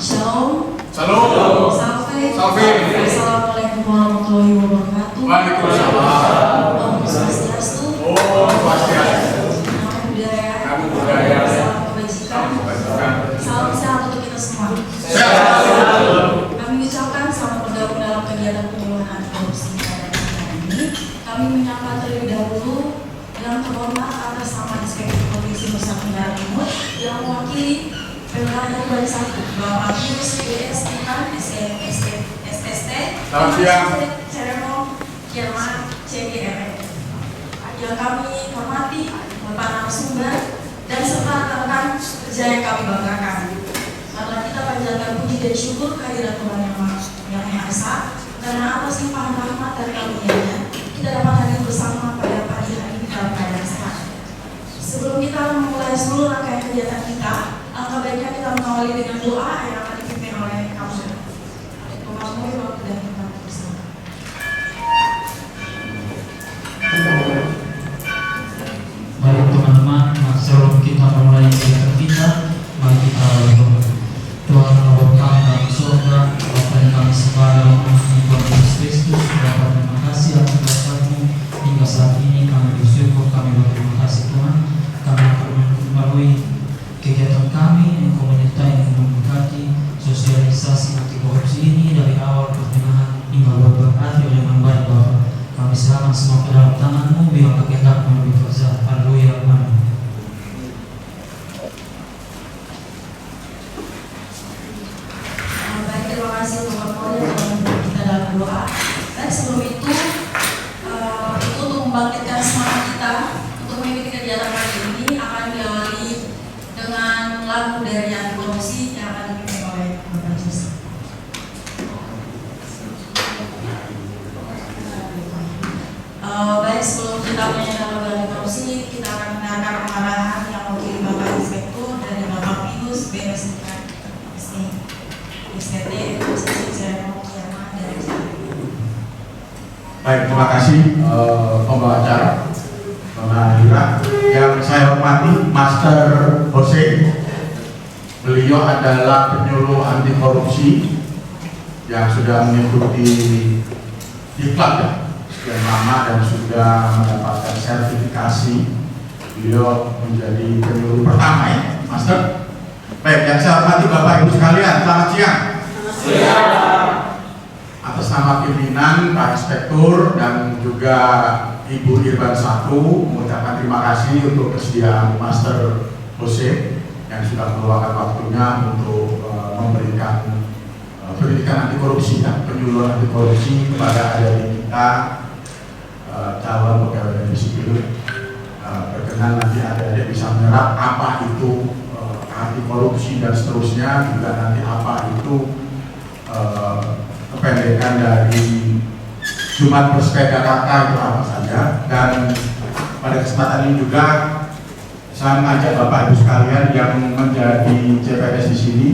Shalom. Shalom. Salve. Salve. Assalamualaikum warahmatullahi wabarakatuh. Waalaikumsalam. Om Swastiastu. Oh, Swastiastu. Namo Buddhaya. Namo Buddhaya. Salam kebajikan. Salam sehat untuk kita semua. Sehat. Kami ucapkan selamat bergabung dalam kegiatan penyuluhan anti korupsi pada kesempatan ini. Kami menyapa terlebih dahulu yang terhormat atas nama Inspektur Polisi Nusa Tenggara Timur yang mewakili Pemda Kabupaten 1, Bapak Pius BS Titan SST, Selamat siang. Ceremon Kirman CGRE. Yang kami hormati Bapak narasumber dan serta rekan-rekan kerja yang kami banggakan. Mari kita panjatkan puji dan syukur kehadirat Tuhan yang Maha Esa, karena atas limpahan rahmat dan karunia-Nya kita dapat hadir bersama pada pagi hari ini dalam keadaan sehat. Sebelum kita memulai seluruh rangkaian kegiatan kita, alangkah baiknya kita mengawali dengan doa yang akan dipimpin oleh Kapolda. Mengambil waktu dan kita bersama. Baik teman-teman, sebelum kita memulai kegiatan kita, mari kita berdoa. Tuhan Allah Bapa dalam surga, Bapa yang kami sembah dalam nama Tuhan Yesus Kristus, Bapa terima kasih atas berkat-Mu hingga saat ini kami bersyukur, kami berterima kasih Tuhan. Kami akan melalui kegiatan kami yang Kau menyertai dan memberkati sosialisasi anti korupsi ini dari awal pertengahan hingga berakhir dengan baik Bapa. Kami serahkan semua ke dalam tangan-Mu, biar kehendak-Mu lebih besar. Haleluya, amin. Baik, terima kasih untuk Kapolda yang telah membantu kita dalam doa. Dan sebelum itu untuk membangkitkan semangat kita untuk mengikuti kegiatan kali ini akan diawali dengan lagu dari anti korupsi yang akan dipimpin oleh Bapak Jus. Baik, sebelum kita menyanyikan lagu anti korupsi, kita akan mendengarkan pengarahan yang mewakili Bapak Inspektur dari Bapak Pius BS STT Posisi Ceremon Kirman dari Jakarta. Baik, terima kasih pembawa acara Nona Hira. Yang saya hormati Master Jose. Beliau adalah penyuluh anti korupsi yang sudah mengikuti diklat ya, sekian lama dan sudah mendapatkan sertifikasi. Beliau menjadi penyuluh pertama ya, Master. Baik, yang saya hormati Bapak Ibu sekalian, selamat siang. Atas nama pimpinan, Pak Inspektur dan juga Ibu Irban 1 mengucapkan terima kasih untuk kesediaan Master Jose yang sudah meluangkan waktunya untuk memberikan pendidikan anti korupsi dan penyuluhan anti korupsi kepada adik-adik kita calon pegawai negeri sipil. Berkenan nanti adik-adik bisa menyerap apa itu anti korupsi dan seterusnya, juga nanti apa itu kependekan dari Jumat Bersepeda Kata itu apa saja. Dan pada kesempatan ini juga saya mengajak Bapak Ibu sekalian yang menjadi CPNS di sini,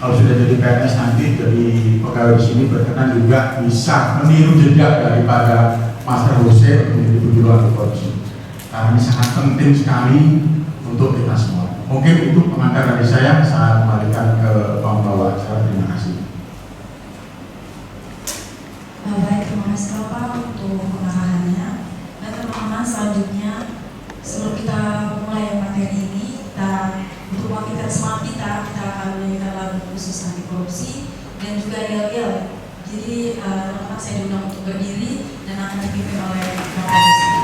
kalau sudah jadi PNS nanti jadi pegawai di sini, berkenan juga bisa meniru jejak daripada Master Jose menjadi penyuluh anti korupsi, karena ini sangat penting sekali untuk kita semua. Mungkin itu pengantar dari saya kembalikan ke pembawa acara. Terima kasih. Baik, terima kasih Bapak untuk pengarahannya. Dan teman-teman, selanjutnya sebelum kita mulai materi ini, untuk membangkitkan semangat kita akan menyanyikan lagu khusus anti korupsi dan juga yel-yel. Jadi teman-teman saya diundang untuk berdiri dan akan dipimpin oleh Bapak Yusuf.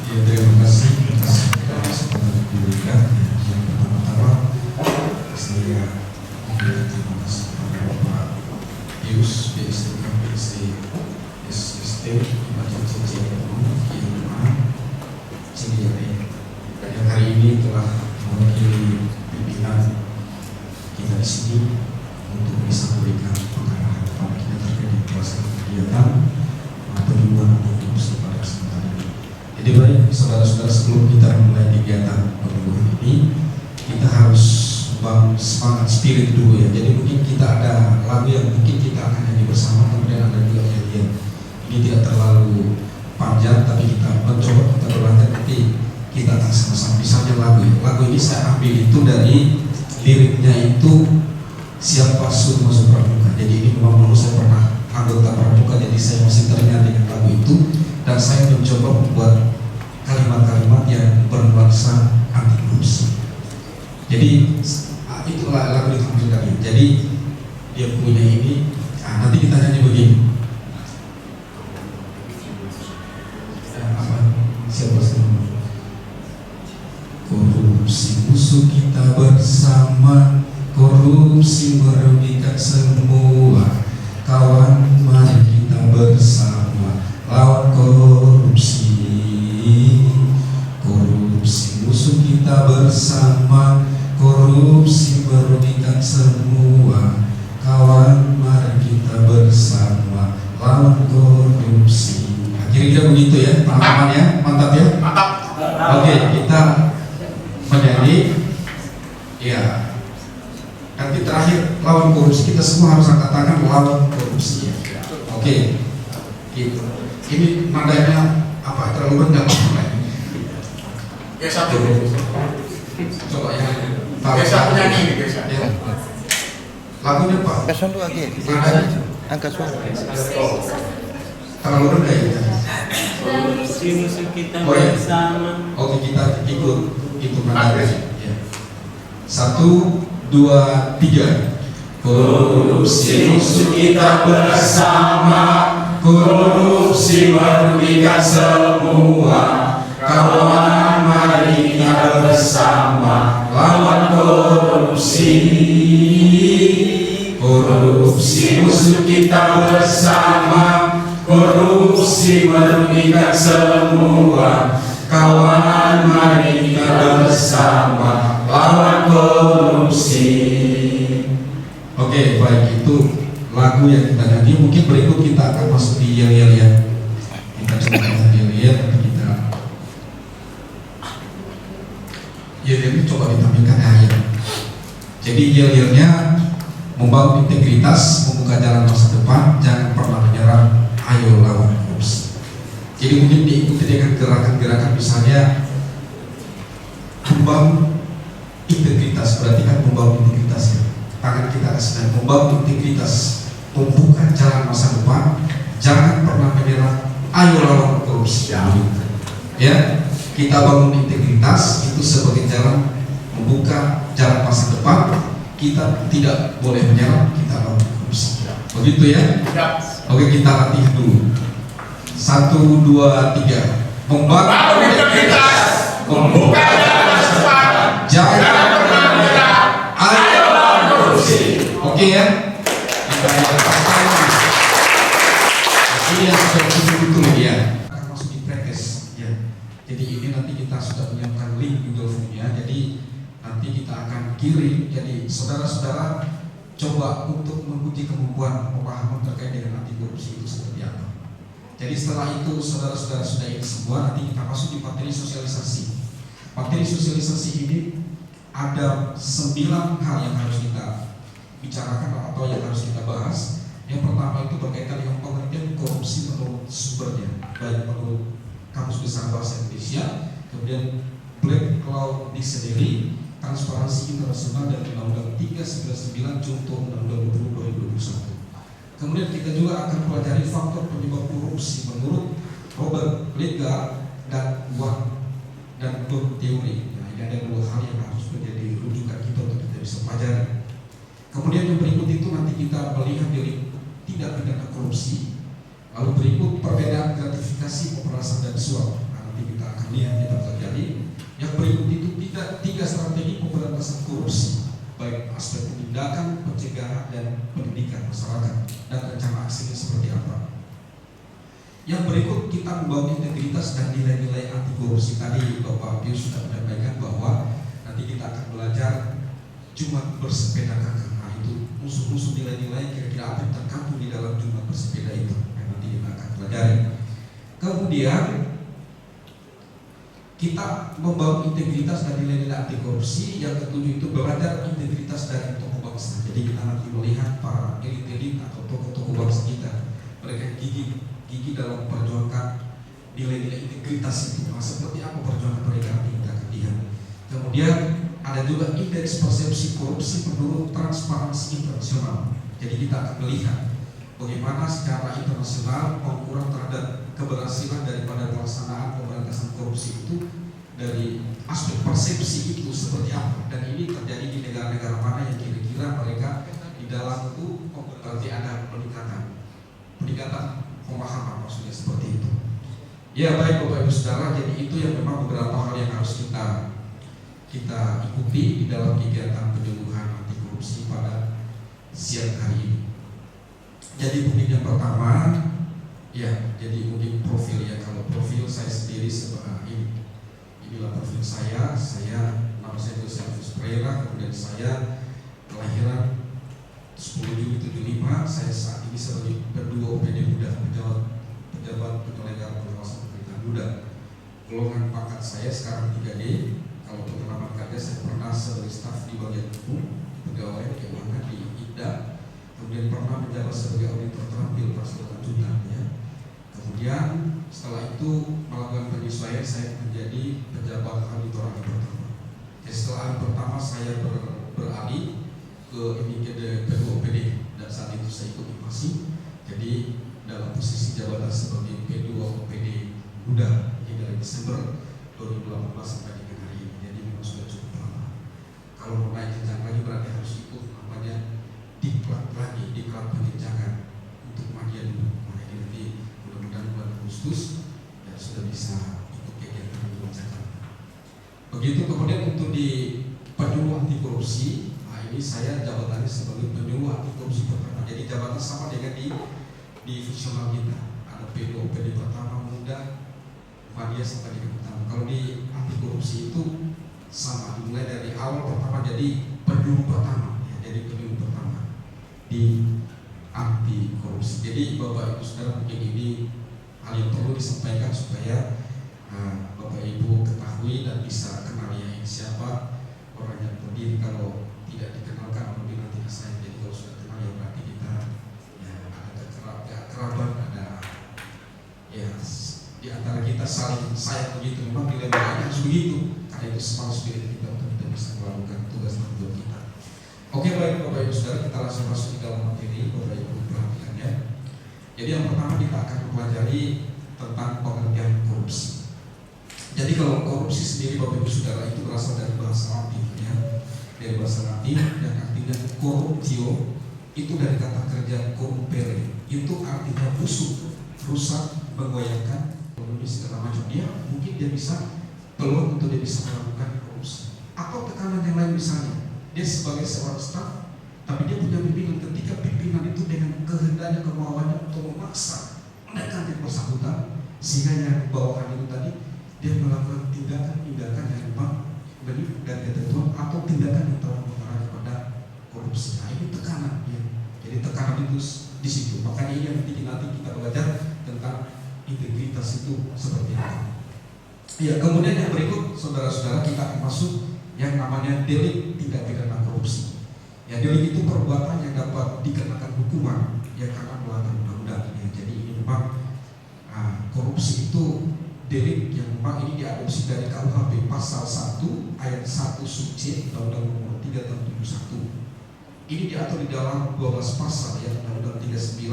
Ya, terima kasih atas kesempatan yang diberikan. Yang pertama-tama saya terima kasih kepada Bapak Pius BSD SST Baca Ceremon Kirman CGRE yang hari ini telah mewakili pimpinan kita di sini untuk bisa memberikan pengarahan kepada kita terkait dengan pelaksanaan kegiatan penyuluhan anti korupsi pada kesempatan ini. Jadi baik saudara-saudara, sebelum kita mulai kegiatan penyuluhan ini, kita harus bangun semangat spirit dulu ya. Jadi mungkin kita ada lagu yang mungkin kita akan nyanyi bersama, kemudian ada juga yang ini tidak terlalu panjang, tapi kita mencoba kita berlatih nanti kita akan sama-sama. Misalnya lagu ini saya ambil itu dari liriknya itu Siapa Suruh Masuk Pramuka. Jadi ini memang dulu saya pernah anggota Pramuka, jadi saya masih teringat dengan lagu itu, dan saya mencoba membuat kalimat-kalimat yang bernuansa anti korupsi. Jadi itulah lagu itu tadi. Jadi dia punya ini. Nanti kita nyanyi begini. Siapa semua? Korupsi musuh kita bersama, korupsi merugikan semua. Kawan, mari kita bersama lawan korupsi. Korupsi musuh kita bersama, korupsi merugikan semua. Kawan, mari kita bersama lawan korupsi. Kira-kira begitu ya, pengalamannya, mantap ya? Mantap. Oke, kita menyanyi. Ya. Nanti terakhir lawan korupsi, kita semua harus angkat tangan lawan korupsi ya. Oke. Gitu. Ini nadanya apa? Terlalu rendah apa? Ya satu. Coba ya. Biasa penyanyi ini biasa. Ya. Lagunya Pak. Angkat suara lagi. Angkat suara. Terlalu rendah ya. Korupsi musuh kita Oh, ya. bersama. Oke, kita ikut nadanya. Ya. 1, 2, 3. Korupsi musuh kita bersama, korupsi merugikan semua. Kawan, mari kita bersama lawan korupsi. Korupsi musuh kita bersama, korupsi merugikan semua. Kawan, mari kita bersama lawan korupsi. Oke, baik, itu lagu yang kita nyanyi. Mungkin berikut kita akan masuk di yel-yel ya. Kita coba yel-yel, tapi kita yel-yel ini coba ditampilkan air. Jadi yel-yelnya membangun integritas, membuka jalan masa depan, jangan pernah menyerah, ayo lawan korupsi. Jadi mungkin diikuti dengan gerakan-gerakan, misalnya membangun integritas, berarti kan membangun integritas ya. Tangan kita sedang membangun integritas, membuka jalan masa depan, jangan pernah menyerah, ayo lawan korupsi. Ya, kita bangun integritas itu sebagai jalan membuka jalan masa depan. Kita tidak boleh menyerah, kita lawan korupsi. Begitu ya? Oke, kita latihan dulu. 1, 2, 3. Membangun integritas, membuka jalan masa depan, jangan pernah menyerah, ayo lawan korupsi. Oke ya? Kita ini yang seperti itu ya. Akan masuk di practice ya. Jadi ini nanti kita sudah menyiapkan link Google Form-nya. Jadi nanti kita akan kirim. Jadi saudara-saudara coba untuk menguji kemampuan pemahaman terkait dengan anti korupsi itu seperti apa. Jadi setelah itu saudara-saudara sudah ini semua, nanti kita masuk di materi sosialisasi. Materi sosialisasi ini ada 9 hal yang harus kita bicarakan atau yang harus kita bahas. Yang pertama itu berkaitan dengan pengertian korupsi menurut sumbernya, baik menurut Kamus Besar Bahasa Indonesia, kemudian Black Cloud Dictionary, Transparansi Internasional, dan Undang-Undang 399 Contoh Undang-Undang 2021. Kemudian kita juga akan pelajari faktor penyebab korupsi menurut Robert Lidgar dan Wang dan Burke teori. Nah, ini ada 2 hal yang harus menjadi rujukan kita untuk kita bisa pelajari. Kemudian yang berikut itu nanti kita melihat dari tindak pidana korupsi. Lalu berikut perbedaan gratifikasi, pemerasan, dan suap. Nah, nanti kita akan lihat itu terjadi. Yang berikut itu 3 strategi pemberantasan korupsi, baik aspek penindakan, pencegahan, dan pendidikan masyarakat, dan rencana aksinya seperti apa. Yang berikut kita membangun integritas dan nilai-nilai anti korupsi. Tadi Bapak Pius sudah menyampaikan bahwa nanti kita akan belajar Jumat bersepeda kakak. Nah, itu musuh-musuh nilai-nilai kira-kira apa yang terkandung di dalam Jumat bersepeda itu. Nah, nanti kita akan pelajari. Kemudian kita membangun integritas dan nilai-nilai anti korupsi. Yang ketujuh itu belajar integritas dari tokoh bangsa. Jadi kita nanti melihat para elit-elit atau tokoh-tokoh bangsa kita, mereka gigi dalam memperjuangkan nilai-nilai integritas itu. Nah, seperti apa perjuangan mereka kita ketiga. Kemudian ada juga indeks persepsi korupsi menurut Transparansi Internasional. Jadi kita akan melihat bagaimana secara internasional pengukuran terhadap keberhasilan daripada pelaksanaan pemberantasan korupsi itu dari aspek persepsi itu seperti apa, dan ini terjadi di negara-negara mana yang kira-kira mereka di dalam itu berarti ada peningkatan pemahaman, maksudnya seperti itu. Ya baik Bapak Ibu Saudara, jadi itu yang memang beberapa hal yang harus kita ikuti di dalam kegiatan penyuluhan anti korupsi pada siang hari ini. Jadi mungkin yang pertama, ya jadi mungkin profil ya. Kalau profil saya sendiri sebagai inilah profil saya nama saya Josephus Pereira, kemudian saya kelahiran 10 Juli 75. Saya saat ini sebagai Kedua OPD Muda, pejabat penyelenggara pengawasan pemerintahan muda. Golongan pangkat saya sekarang 3D. Kalau pengalaman kerja saya pernah sebagai staf di bagian hukum, pegawai keuangan di IDA, kemudian pernah menjabat sebagai auditor terampil Prasejarah Jutaan ya. Kemudian setelah itu melakukan penyesuaian, saya menjadi pejabat auditor yang pertama. Jadi setelah yang pertama saya beralih ke kedua OPD, dan saat itu saya ikut masih. Jadi dalam posisi jabatan sebagai P2 OPD Muda ini dari Desember 2018 sampai dengan hari ini. Jadi memang sudah cukup lama. Kalau mau naik jenjang lagi berarti harus ikut namanya diklat penjenjangan untuk media dulu. Makanya nanti mudah-mudahan bulan Agustus ya sudah bisa ikut kegiatan di Jakarta. Begitu. Kemudian untuk di penyuluh anti korupsi, nah ini saya jabatannya sebagai penyuluh anti korupsi pertama. Jadi jabatan sama dengan di fungsional kita. Ada P2 OPD pertama muda, media sampai dengan pertama. Kalau di anti korupsi itu sama, dimulai dari awal pertama jadi penyuluh pertama ya, jadi penyuluh pertama di anti korupsi. Jadi Bapak Ibu Saudara, mungkin ini hal yang perlu disampaikan supaya Bapak Ibu ketahui dan bisa kenal ya ini siapa orang yang berdiri. Kalau tidak dikenalkan mungkin nanti saya. Jadi kalau sudah kenal ya berarti kita ya ada kerabat, ada ya di antara kita saling sayang begitu. Memang di lembaganya harus begitu, karena itu semangat spirit kita untuk kita bisa melakukan tugas tanggung jawab kita. Oke baik Bapak Ibu Saudara, kita langsung masuk di dalam materi. Bapak Ibu perhatikan ya. Jadi yang pertama kita akan mempelajari tentang pengertian korupsi. Jadi kalau korupsi sendiri Bapak Ibu Saudara itu berasal dari bahasa Latin ya. Dari bahasa Latin yang artinya corruptio, itu dari kata kerja corrumpere, itu artinya busuk, rusak, menggoyahkan, segala macam. Dia mungkin dia bisa peluang untuk dia bisa melakukan korupsi atau tekanan yang lain. Misalnya dia sebagai seorang staf, tapi dia punya pimpinan. Ketika pimpinan itu dengan kehendaknya, kemauannya untuk memaksa menekan yang bersangkutan, sehingga yang bawahan itu tadi dia melakukan tindakan-tindakan yang memang benar dari ketentuan atau tindakan yang telah mengarah kepada korupsi. Nah ini tekanan ya. Jadi tekanan itu di situ. Makanya ini yang nanti kita belajar tentang integritas itu seperti apa. Ya, kemudian yang berikut saudara-saudara kita akan masuk yang namanya delik tindak pidana korupsi. Ya, delik itu perbuatan yang dapat dikenakan hukuman yang karena melanggar undang-undang. Ya, jadi ini memang korupsi itu delik yang memang ini diadopsi dari KUHP pasal 1 ayat 1 sub C Undang-Undang Nomor 3 Tahun 71. Ini diatur di dalam 12 pasal ya, Undang-Undang 39,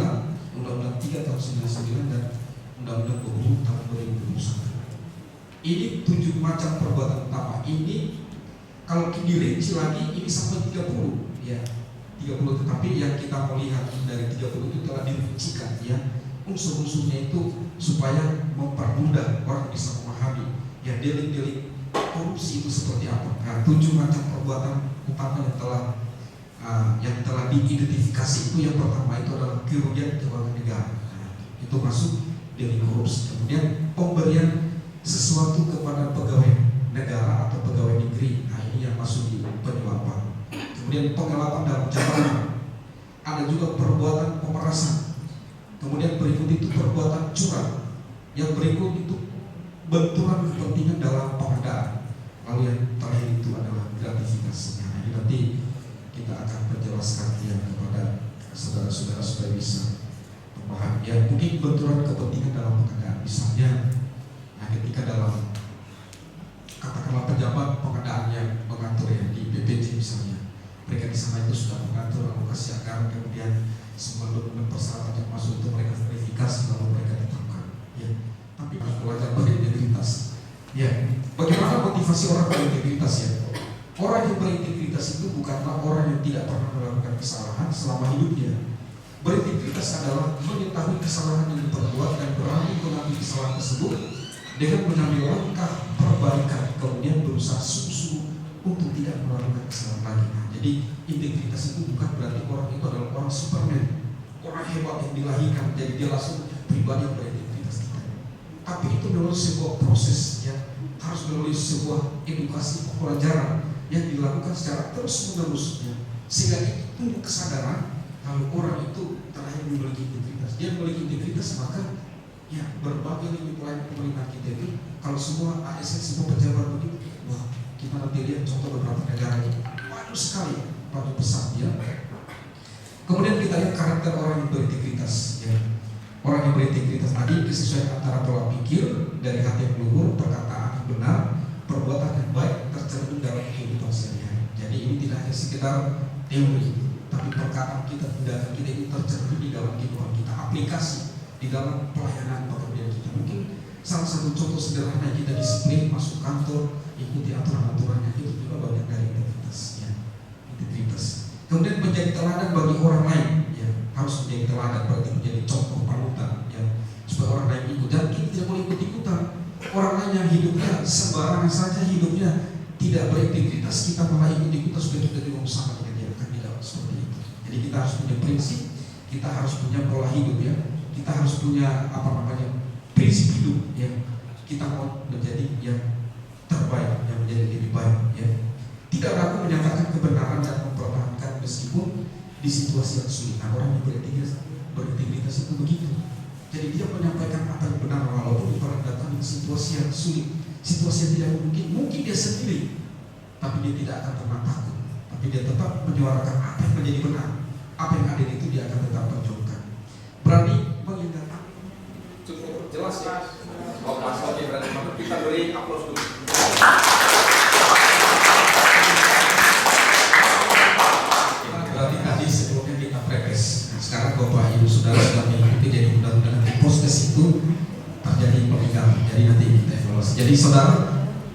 Undang-Undang 3 Tahun 99 dan Undang-Undang 20 Tahun 2021. Ini 7 macam perbuatan utama. Ini kalau dirinci lagi ini sampai 30 ya. 30, tetapi yang kita melihat dari 30 itu telah dirincikan ya. Unsur-unsurnya itu supaya mempermudah orang bisa memahami ya delik-delik korupsi itu seperti apa. Nah, 7 macam perbuatan utama yang telah diidentifikasi itu yang pertama itu adalah kerugian keuangan negara. Nah, itu masuk delik korupsi. Kemudian pemberian sesuatu kepada pegawai negara atau pegawai negeri. Nah, ini yang masuk di penyuapan. Kemudian penggelapan dalam jabatan. Ada juga perbuatan pemerasan. Kemudian berikut itu perbuatan curang. Yang berikut itu benturan kepentingan dalam pengadaan. Lalu yang terakhir itu adalah gratifikasinya. Nah, ini nanti kita akan menjelaskan ya kepada saudara-saudara supaya bisa memahami. Ya, mungkin benturan kepentingan dalam pengadaan. Misalnya Nah, ketika dalam katakanlah pejabat pengadaan yang mengatur ya di BPJ misalnya, mereka di sana itu sudah mengatur alokasi anggaran, kemudian semua dokumen persyaratan yang masuk itu mereka verifikasi lalu mereka tetapkan. Ya, tapi belajar berintegritas. Ya, bagaimana motivasi orang berintegritas ya? Orang yang berintegritas itu bukanlah orang yang tidak pernah melakukan kesalahan selama hidupnya. Berintegritas adalah mengetahui kesalahan yang diperbuat dan berani mengakui kesalahan tersebut dengan mengambil langkah perbaikan, kemudian berusaha sungguh-sungguh untuk tidak melakukan kesalahan lagi. Nah, jadi integritas itu bukan berarti orang itu adalah orang Superman, orang hebat yang dilahirkan, jadi dia langsung pribadi yang berintegritas. Tapi itu melalui sebuah proses yang harus melalui sebuah edukasi pelajaran yang dilakukan secara terus-menerus, ya, sehingga itu tumbuh kesadaran kalau orang itu telah memiliki integritas. Dia memiliki integritas, maka ya berbagai lini pelayanan pemerintahan kita itu kalau semua ASN, semua pejabat begitu, wah kita nanti lihat contoh beberapa negara ini banyak sekali, banyak besar ya. Kemudian kita lihat karakter orang yang berintegritas ya. Orang yang berintegritas tadi kesesuaian antara pola pikir dari hati yang luhur, perkataan yang benar, perbuatan yang baik tercermin dalam kehidupan sehari-hari. Jadi ini tidak hanya sekedar teori, tapi perkataan kita, tindakan kita ini tercermin di dalam kehidupan kita, aplikasi di dalam pelayanan pekerjaan kita. Mungkin salah satu contoh sederhana, kita disiplin masuk kantor, ikuti aturan-aturannya, itu juga bagian dari integritas ya. Integritas. Kemudian menjadi teladan bagi orang lain ya, harus menjadi teladan, berarti menjadi contoh panutan ya, supaya orang lain ikut. Dan kita tidak boleh ikut-ikutan orang lain yang hidupnya sembarangan saja, hidupnya tidak berintegritas, kita malah ikut-ikutan supaya kita juga sama dengan dia, kan tidak seperti itu. Jadi kita harus punya prinsip, kita harus punya pola hidup ya, kita harus punya prinsip hidup ya, kita mau menjadi yang terbaik, yang menjadi lebih baik ya. Tidak ragu menyatakan kebenaran dan mempertahankan meskipun di situasi yang sulit. Nah, orang yang berintegritas itu begitu. Jadi dia menyampaikan apa yang benar walaupun datang di situasi yang sulit, situasi yang tidak mungkin dia sendiri, tapi dia tidak akan pernah takut, tapi dia tetap menyuarakan apa yang menjadi benar, apa yang ada itu dia akan tetap perjuangkan. Berani mengingatkan. Cukup jelas ya. Oh, Mas Oke, berarti kita beri aplaus dulu. Berarti tadi sebelumnya kita prepes. Sekarang Bapak Ibu Saudara sudah mengikuti, jadi mudah-mudahan nanti proses itu terjadi perbedaan. Jadi nanti kita evaluasi. Jadi saudara,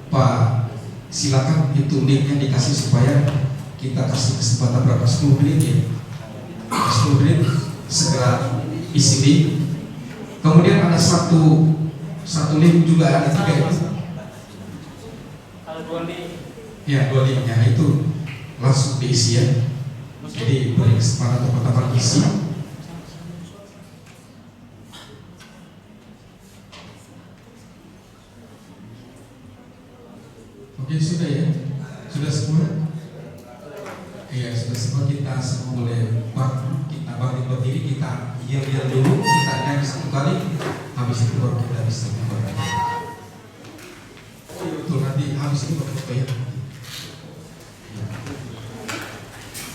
Pak, silakan itu linknya dikasih supaya kita kasih kesempatan berapa, 10 menit ya. 10 menit segera isi link. Kemudian ada satu link juga, ada 3 ya. Kalau 2 link. Ya, 2 linknya itu langsung diisi ya. Jadi beri kesempatan teman-teman isi. Oke, sudah ya? Sudah semua? Iya, sudah semua. Kita semua boleh kita bangkit berdiri, kita yel-yel dulu, kita nyanyi 1 kali, habis itu baru kita bisa membaca. Oh iya betul, nanti habis itu baru foto ya.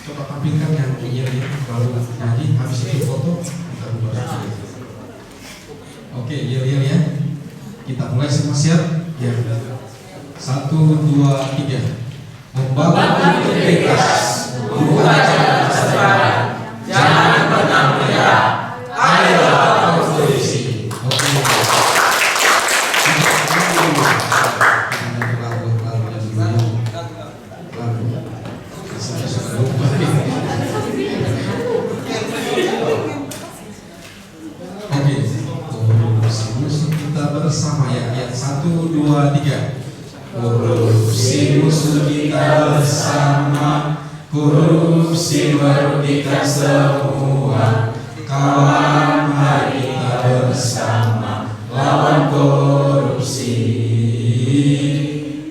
Coba tampilkan yang yel-yel, baru nyanyi, habis itu foto, kita baca. Oke, yel-yel ya. Kita mulai semua, siap? Ya. 1, 2, 3. Membangun integritas, bukan jalan kesetaraan. Jangan pernah menyerah. Ayolah konstitusi. Oke. Musuh kita bersama ya. 1, 2, 3. Korupsi musuh kita bersama, korupsi merugikan semua. Kawan, mari kita bersama lawan korupsi.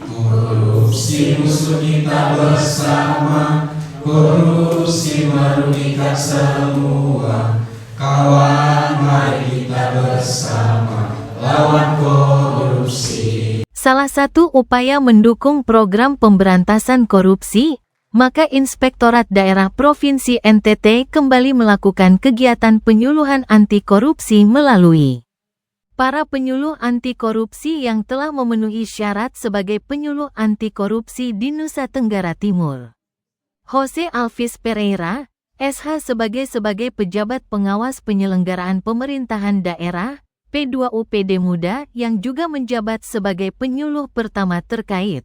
Korupsi musuh kita bersama, korupsi merugikan semua. Kawan, mari kita bersama lawan korupsi. Salah satu upaya mendukung program pemberantasan korupsi, maka Inspektorat Daerah Provinsi NTT kembali melakukan kegiatan penyuluhan anti korupsi melalui para penyuluh anti korupsi yang telah memenuhi syarat sebagai penyuluh anti korupsi di Nusa Tenggara Timur. Jose Alvis Pereira, SH sebagai pejabat pengawas penyelenggaraan pemerintahan daerah, P2UPD Muda yang juga menjabat sebagai penyuluh pertama terkait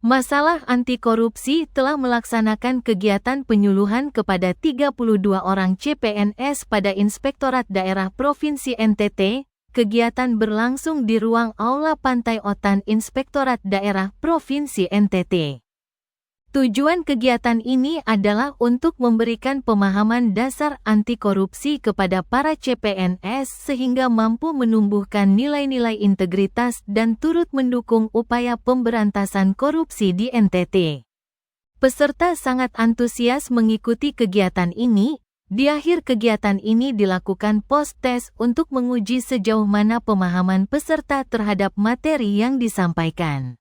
masalah anti korupsi telah melaksanakan kegiatan penyuluhan kepada 32 orang CPNS pada Inspektorat Daerah Provinsi NTT. Kegiatan berlangsung di ruang Aula Pantai Otan Inspektorat Daerah Provinsi NTT. Tujuan kegiatan ini adalah untuk memberikan pemahaman dasar anti korupsi kepada para CPNS sehingga mampu menumbuhkan nilai-nilai integritas dan turut mendukung upaya pemberantasan korupsi di NTT. Peserta sangat antusias mengikuti kegiatan ini. Di akhir kegiatan ini dilakukan post-tes untuk menguji sejauh mana pemahaman peserta terhadap materi yang disampaikan.